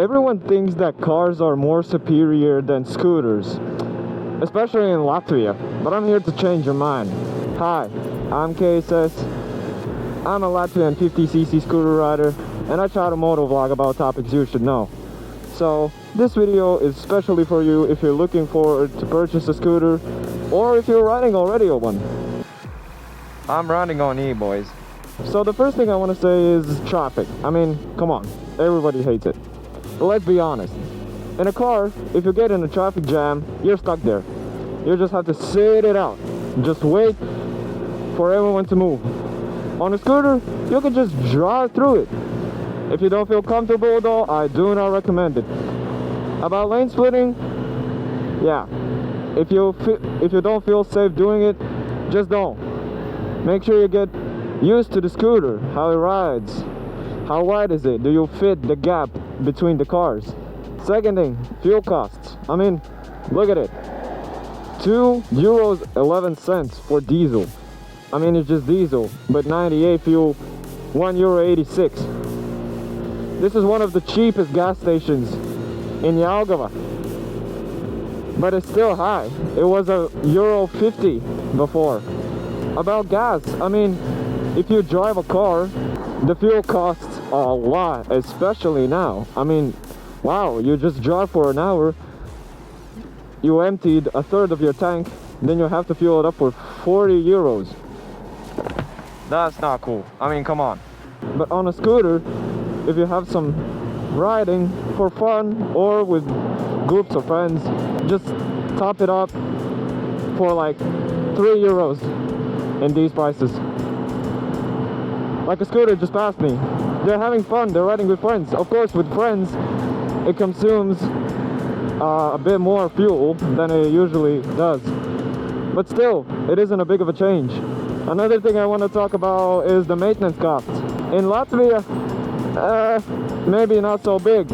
Everyone thinks that cars are more superior than scooters, especially in Latvia, but I'm here to change your mind. Hi, I'm KSS. I'm a Latvian 50cc scooter rider, and I try to motovlog about topics you should know. So, this video is especially for you if you're looking forward to purchase a scooter, or if you're riding already on one. I'm riding on boys. So the first thing I want to say is traffic. I mean, come on, everybody hates it. But let's be honest. In a car, if you get in a traffic jam, you're stuck there. You just have to sit it out. Just wait for everyone to move. On a scooter, you can just drive through it. If you don't feel comfortable though, I do not recommend it. About lane splitting, yeah. If you don't feel safe doing it, just don't. Make sure you get used to the scooter, how it rides. How wide is it? Do you fit the gap between the cars? Second thing, fuel costs. I mean, look at it. €2.11 for diesel. I mean, it's just diesel, but 98 fuel, €1.86. This is one of the cheapest gas stations in Jelgava, but it's still high. It was €1.50 before. About gas, I mean, if you drive a car, the fuel costs a lot, especially now. I mean, wow, you just drive for an hour, you emptied a third of your tank, then you have to fuel it up for €40. That's not cool. I mean, come on. But on a scooter, if you have some riding for fun or with groups of friends, just top it up for like €3 in these prices. Like a scooter just passed me. They're having fun, they're riding with friends. Of course, with friends, it consumes a bit more fuel than it usually does. But still, it isn't a big of a change. Another thing I want to talk about is the maintenance costs. In Latvia, maybe not so big.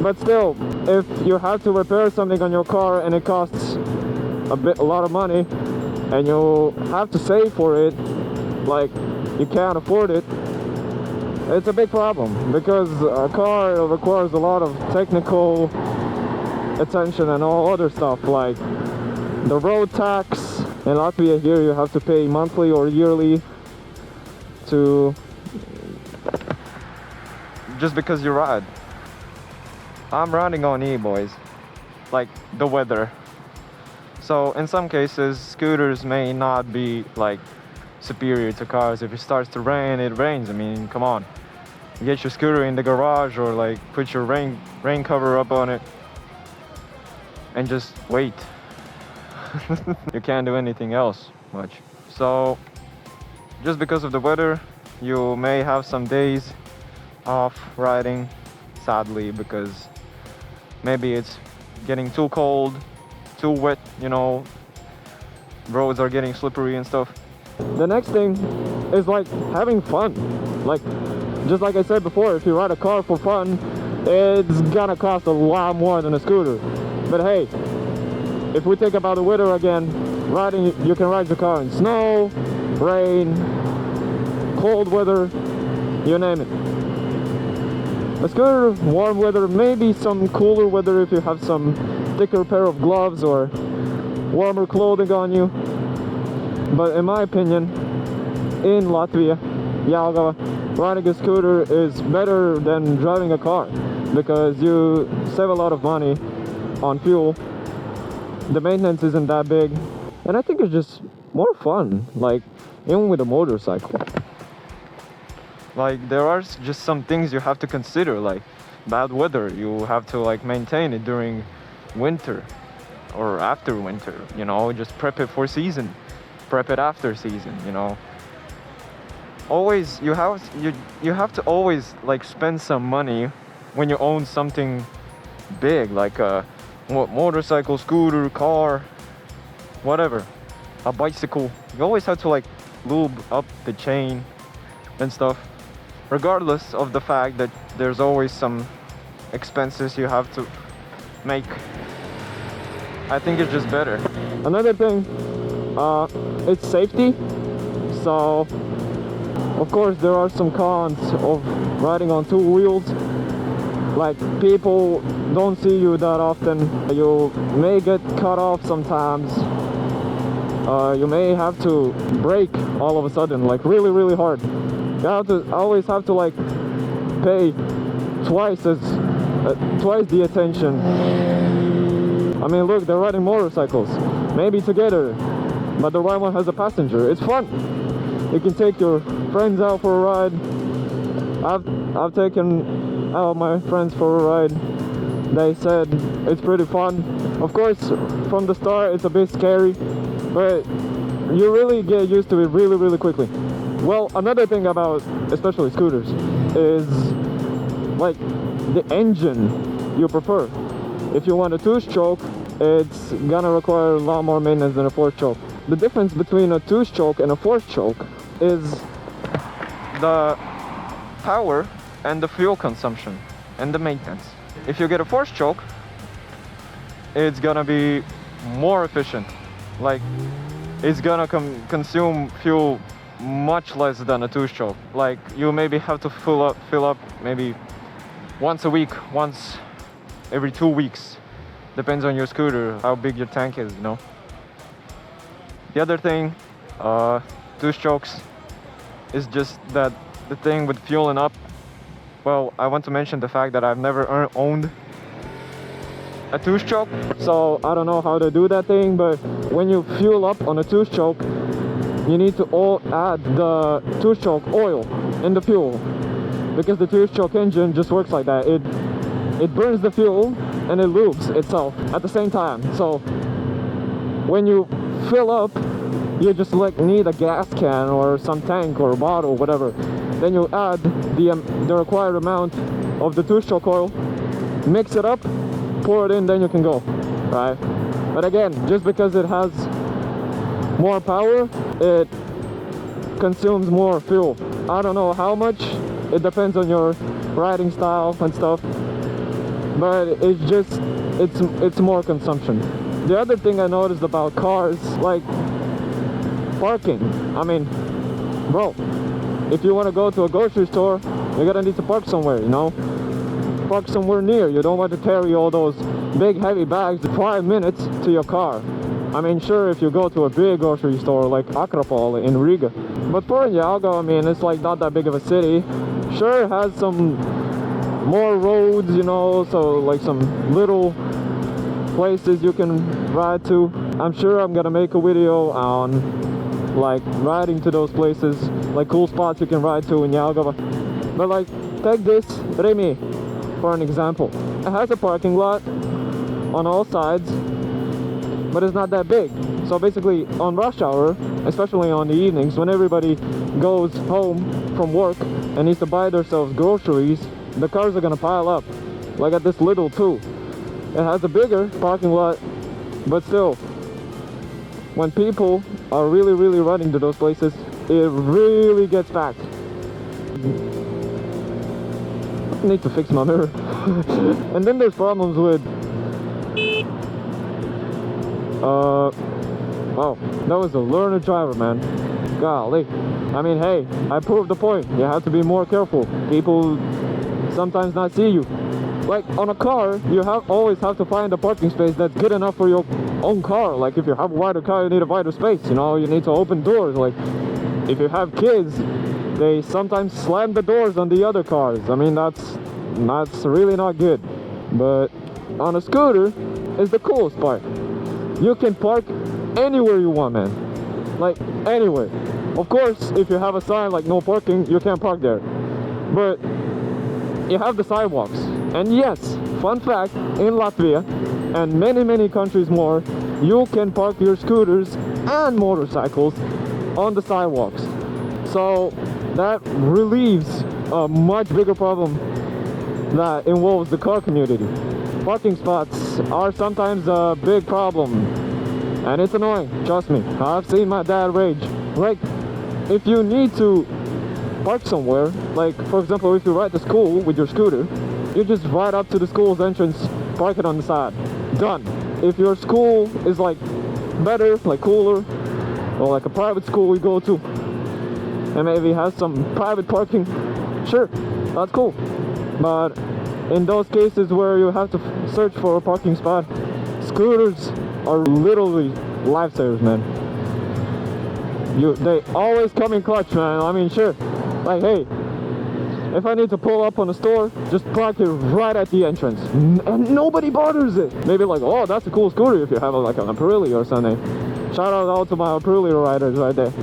But still, if you have to repair something on your car and it costs a lot of money, and you have to save for it, like you can't afford it, it's a big problem, because a car requires a lot of technical attention and all other stuff, like the road tax. In Latvia here you have to pay monthly or yearly to just because you ride. I'm riding on boys, like the weather. So in some cases, scooters may not be like superior to cars. If it starts to rain, it rains. I mean, come on. You get your scooter in the garage or like put your rain cover up on it and just wait. You can't do anything else much. So just because of the weather, you may have some days off riding, sadly, because maybe it's getting too cold, too wet, you know, roads are getting slippery and stuff. The next thing is like having fun. Like, just like I said before, if you ride a car for fun, it's gonna cost a lot more than a scooter. But hey, if we think about the weather again, you can ride your car in snow, rain, cold weather, you name it. A scooter, warm weather, maybe some cooler weather if you have some thicker pair of gloves or warmer clothing on you. But in my opinion, in Latvia, Jelgava, riding a scooter is better than driving a car, because you save a lot of money on fuel. The maintenance isn't that big, and I think it's just more fun, like even with a motorcycle. Like, there are just some things you have to consider, like bad weather. You have to like maintain it during winter or after winter, you know, just prep it for season, prep it after season, you know. Always, you have to always like spend some money when you own something big, like a motorcycle, scooter, car, whatever, a bicycle. You always have to like lube up the chain and stuff, regardless of the fact that there's always some expenses you have to make. I think it's just better. Another thing, it's safety. So of course there are some cons of riding on two wheels. Like, people don't see you that often. You may get cut off sometimes. You may have to brake all of a sudden, like really hard. You have to always have to like pay twice the attention. I mean, look, they're riding motorcycles, maybe together, but the right one has a passenger. It's fun. You can take your friends out for a ride. I've taken out my friends for a ride. They said it's pretty fun. Of course, from the start it's a bit scary, but you really get used to it really quickly. Well, another thing about especially scooters is like the engine you prefer. If you want a 2-stroke, it's gonna require a lot more maintenance than a 4-stroke. The difference between a 2-stroke and a 4-stroke is the power and the fuel consumption and the maintenance. If you get a 4-stroke, it's gonna be more efficient. Like, it's gonna consume fuel much less than a 2-stroke. Like, you maybe have to fill up maybe once a week, once every 2 weeks. Depends on your scooter, how big your tank is, you know. The other thing, 2-strokes, is just that the thing with fueling up. Well, I want to mention the fact that I've never owned a 2-stroke, so I don't know how to do that thing. But when you fuel up on a 2-stroke, you need to add the 2-stroke oil in the fuel, because the 2-stroke engine just works like that. It burns the fuel and it lubes itself at the same time. So when you fill up, you just like need a gas can or some tank or a bottle, whatever. Then you add the required amount of the 2-stroke oil, mix it up, pour it in, then you can go, right? But again, just because it has more power, it consumes more fuel. I don't know how much, it depends on your riding style and stuff, but it's more consumption. The other thing I noticed about cars, like parking. I mean, bro, if you want to go to a grocery store, you're gonna need to park somewhere, you know? Park somewhere near. You don't want to carry all those big heavy bags 5 minutes to your car. I mean, sure, if you go to a big grocery store like Akropol in Riga, but for Jelgava, I mean, it's like not that big of a city. Sure, it has some more roads, you know, so like some little places you can ride to. I'm sure I'm gonna make a video on like riding to those places, like cool spots you can ride to in Jelgava. But like, take this Remy for an example. It has a parking lot on all sides, but it's not that big. So basically on rush hour, especially on the evenings when everybody goes home from work and needs to buy themselves groceries, the cars are gonna pile up, like at this little too. It has a bigger parking lot, but still, when people are really running to those places, it really gets packed. I need to fix my mirror. And then there's problems with oh, that was a learner driver, man. Golly. I mean, hey, I proved the point. You have to be more careful. People sometimes not see you. Like on a car, you always have to find a parking space that's good enough for your own car. Like if you have a wider car, you need a wider space, you know, you need to open doors. Like if you have kids, they sometimes slam the doors on the other cars. I mean, that's really not good. But on a scooter is the coolest part. You can park anywhere you want, man. Like anywhere. Of course, if you have a sign like no parking, you can't park there. But you have the sidewalks. And yes, fun fact, in Latvia and many countries more, you can park your scooters and motorcycles on the sidewalks. So that relieves a much bigger problem that involves the car community. Parking spots are sometimes a big problem, and it's annoying, trust me. I've seen my dad rage. Like, if you need to park somewhere, like for example, if you ride to school with your scooter, you just ride up to the school's entrance, park it on the side, done. If your school is like better, like cooler, or like a private school we go to, and maybe has some private parking, sure, that's cool. But in those cases where you have to search for a parking spot, scooters are literally lifesavers, man. They always come in clutch, man. I mean, sure, like, hey, if I need to pull up on a store, just park it right at the entrance, and nobody bothers it. Maybe like, oh, that's a cool scooter if you have like an Aprilia or something. Shout out all to my Aprilia riders right there.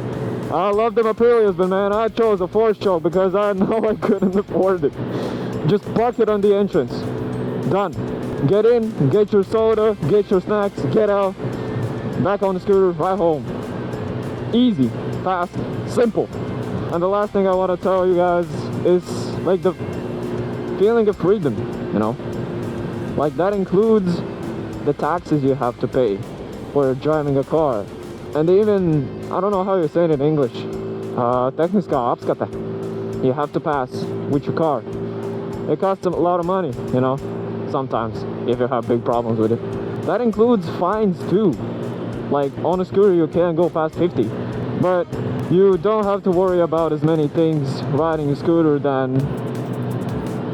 I love them Aprilias, but man, I chose a 4-stroke because I know I couldn't afford it. Just park it on the entrance. Done. Get in, get your soda, get your snacks, get out, back on the scooter, right home. Easy, fast, simple. And the last thing I want to tell you guys is like the feeling of freedom, you know? Like that includes the taxes you have to pay for driving a car. And even, I don't know how you say it in English, techniska apskate. You have to pass with your car. It costs a lot of money, you know, sometimes, if you have big problems with it. That includes fines too. Like on a scooter you can't go past 50. But you don't have to worry about as many things riding a scooter than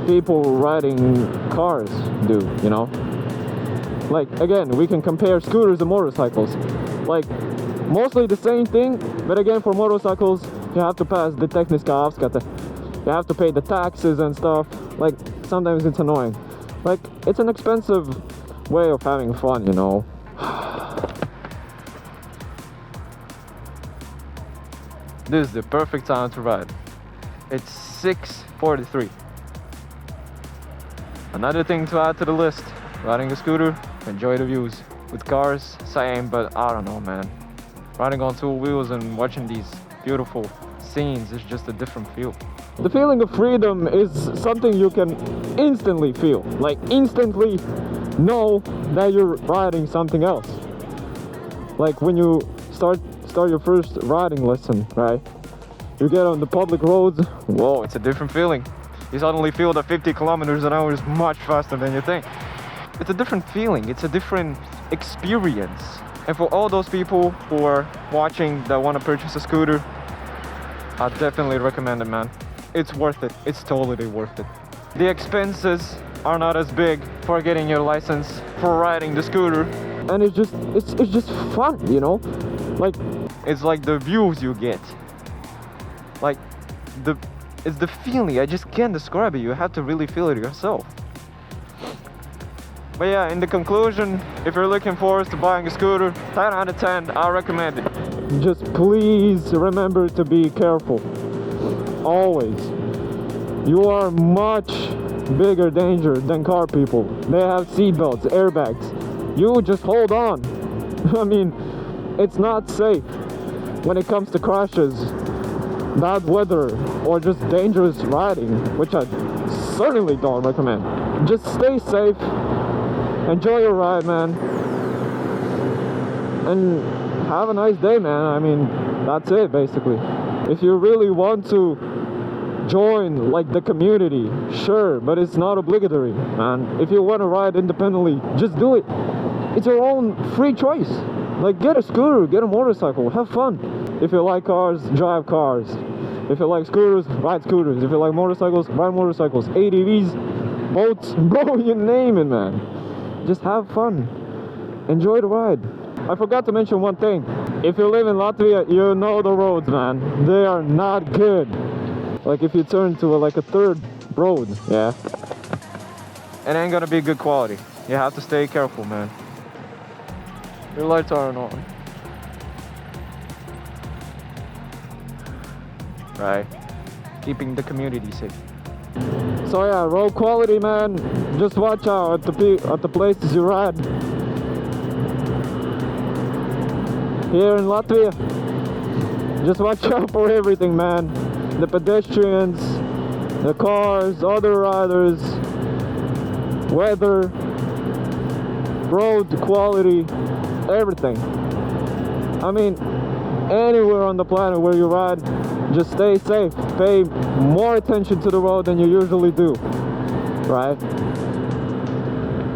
people riding cars do, you know? Like, again, we can compare scooters and motorcycles. Like, mostly the same thing, but again, for motorcycles, you have to pass the techniska avskate. You have to pay the taxes and stuff. Like, sometimes it's annoying. Like, it's an expensive way of having fun, you know? This is the perfect time to ride. It's 6:43. Another thing to add to the list, riding a scooter, enjoy the views. With cars, same, but I don't know, man. Riding on 2 wheels and watching these beautiful scenes is just a different feel. The feeling of freedom is something you can instantly feel. Like instantly know that you're riding something else. Like when you start your first riding lesson, right? You get on the public roads, whoa, it's a different feeling. You suddenly feel that 50 kilometers an hour is much faster than you think. It's a different feeling, it's a different experience. And for all those people who are watching that want to purchase a scooter, I definitely recommend it, man. It's worth it, it's totally worth it. The expenses are not as big for getting your license, for riding the scooter. And it's just fun, you know? Like, it's like the views you get. Like, it's the feeling, I just can't describe it, you have to really feel it yourself. But yeah, in the conclusion, if you're looking forward to buying a scooter, 10 out of 10, I recommend it. Just please remember to be careful. Always. You are much bigger danger than car people. They have seatbelts, airbags. You just hold on. I mean, it's not safe when it comes to crashes, bad weather, or just dangerous riding, which I certainly don't recommend. Just stay safe, enjoy your ride, man, and have a nice day, man. I mean, that's it, basically. If you really want to join, like, the community, sure, but it's not obligatory, man. If you want to ride independently, just do it. It's your own free choice. Like, get a scooter, get a motorcycle, have fun. If you like cars, drive cars. If you like scooters, ride scooters. If you like motorcycles, ride motorcycles. ATVs, boats, bro, you name it, man. Just have fun. Enjoy the ride. I forgot to mention one thing. If you live in Latvia, you know the roads, man. They are not good. Like if you turn to like a third road, yeah, it ain't gonna be good quality. You have to stay careful, man. Your lights aren't on. Right. Keeping the community safe. So yeah, road quality, man. Just watch out at the places you ride. Here in Latvia, just watch out for everything, man. The pedestrians, the cars, other riders, weather, road quality, everything. I mean, anywhere on the planet where you ride, just stay safe. Pay more attention to the road than you usually do, right?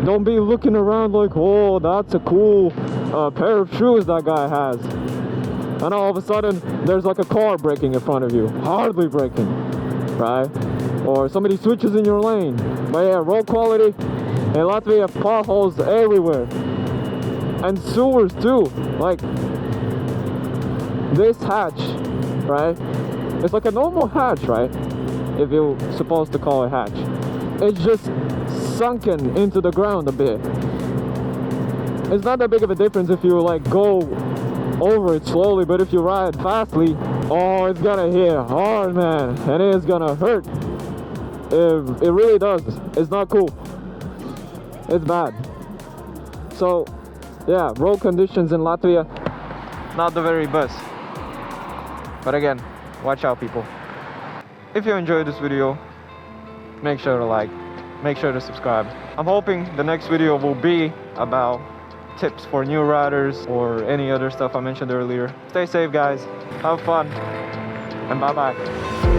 Don't be looking around like, oh, that's a cool pair of shoes that guy has. And all of a sudden, there's like a car braking in front of you. Hardly braking, right? or somebody switches in your lane. But yeah, road quality in Latvia, potholes everywhere. And sewers too. Like this hatch, right? It's like a normal hatch, right? If you're supposed to call it hatch. It's just sunken into the ground a bit. It's not that big of a difference if you like go over it slowly, but if you ride fastly, oh, it's gonna hit hard, man, and it's gonna hurt. It really does. It's not cool. It's bad. So yeah, road conditions in Latvia, not the very best. But again, watch out, people. If you enjoyed this video, make sure to like, make sure to subscribe. I'm hoping the next video will be about tips for new riders or any other stuff I mentioned earlier. Stay safe, guys. Have fun, and bye-bye.